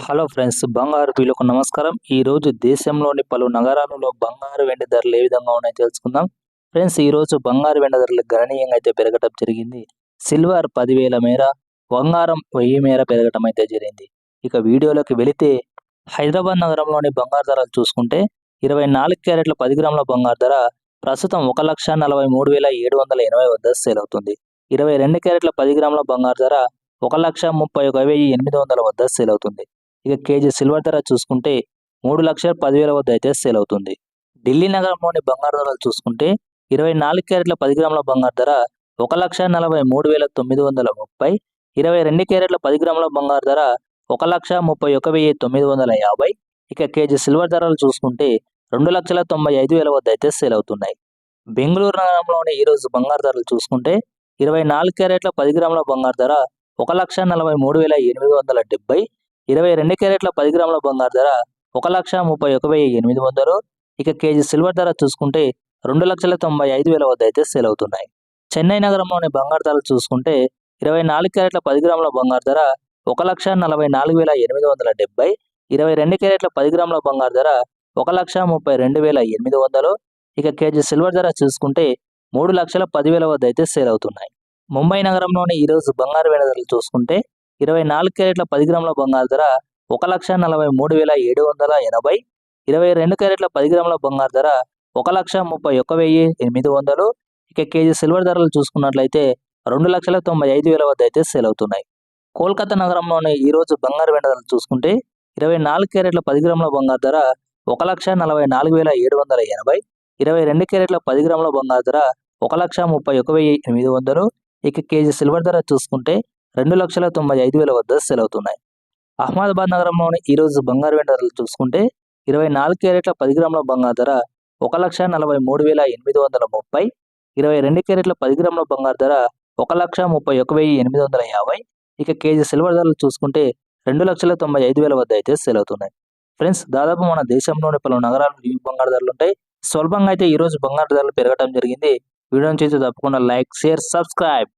Hello friends, బంగారు ప్రియులకు నమస్కారం. ఈరోజు దేశంలోని పలు నగరాలలో బంగారు వెండి ధరలు ఏ విధంగా ఉన్నాయో తెలుసుకుందాం. ఫ్రెండ్స్, ఈరోజు బంగారు వెండి ధరలు గణనీయంగా అయితే పెరగటం జరిగింది. సిల్వర్ 10,000 మేర, బంగారం 1000 మేర పెరగటం అయితే జరిగింది. ఇక వీడియోలోకి వెళితే హైదరాబాద్ నగరంలోని బంగారు ధరలు చూసుకుంటే 24 క్యారెట్ల 10 గ్రాముల బంగారు ధర ప్రస్తుతం 1,43,780 వద్ద సేల్ అవుతుంది. 22 క్యారెట్ల 10 గ్రాముల బంగారు ధర 1,31,800 వద్ద సేల్ అవుతుంది. ఇక కేజీ సిల్వర్ ధర చూసుకుంటే 3,10,000 వద్ద అయితే సేల్ అవుతుంది. ఢిల్లీ నగరంలోని బంగారు ధరలు చూసుకుంటే 24 క్యారెట్ల 10 గ్రాముల బంగారు ధర 1,43,930, 22 క్యారెట్ల 10 గ్రాముల బంగారు ధర 1,31,950. ఇక కేజీ సిల్వర్ ధరలు చూసుకుంటే 2,95,000 వద్ద అయితే సేల్ అవుతున్నాయి. బెంగళూరు నగరంలోని ఈరోజు బంగారు ధరలు చూసుకుంటే 24 క్యారెట్ల 10 గ్రాముల బంగారు ధర 1,43,870, 22 క్యారెట్ల 10 గ్రాముల బంగారు ధర 1,31,800. ఇక కేజీ సిల్వర్ ధర చూసుకుంటే 2,95,000 వద్ద అయితే సేల్ అవుతున్నాయి. చెన్నై నగరంలోని బంగారు ధరలు చూసుకుంటే 24 క్యారెట్ల 10 గ్రాముల బంగారు ధర 1,44,870, 22 క్యారెట్ల 10 గ్రాముల బంగారు ధర 1,32,800. ఇక కేజీ సిల్వర్ ధర చూసుకుంటే 3,10,000 వద్ద అయితే సేల్ అవుతున్నాయి. ముంబై నగరంలోని ఈరోజు బంగారు వెండి ధరలు చూసుకుంటే 24 క్యారెట్ల 10 గ్రాముల బంగారు ధర 1,43,780, 22 క్యారెట్ల 10 గ్రాముల బంగారు ధర 1,31,800. ఇక కేజీ సిల్వర్ ధరలు చూసుకున్నట్లయితే 2,95,000 వద్ద అయితే సేల్ అవుతున్నాయి. కోల్కతా నగరంలోని ఈరోజు బంగారు వెండి ధరలు చూసుకుంటే 24 క్యారెట్ల 10 గ్రాముల బంగారు ధర 1,44,780, 22 క్యారెట్ల 10 గ్రాముల బంగారు ధర 1,31,800. ఇక కేజీ సిల్వర్ ధర చూసుకుంటే 2,95,000 వద్ద సేల్ అవుతున్నాయి. అహ్మదాబాద్ నగరంలోని ఈరోజు బంగారు వెండి ధరలు చూసుకుంటే 24 క్యారెట్ల 10 గ్రాముల బంగారు ధర 1,43,830, 22 క్యారెట్ల 10 గ్రాముల బంగారు ధర 1,31,850. ఇక కేజీ సిల్వర్ ధరలు చూసుకుంటే 2,95,000 వద్ద అయితే సేల్ అవుతున్నాయి. ఫ్రెండ్స్, దాదాపు మన దేశంలోని పలు నగరాలు ఈ బంగారు ధరలు ఉంటాయి. స్వల్పంగా అయితే ఈరోజు బంగారు ధరలు పెరగడం జరిగింది. వీడియోని చేసి తప్పకుండా లైక్, షేర్, సబ్స్క్రైబ్.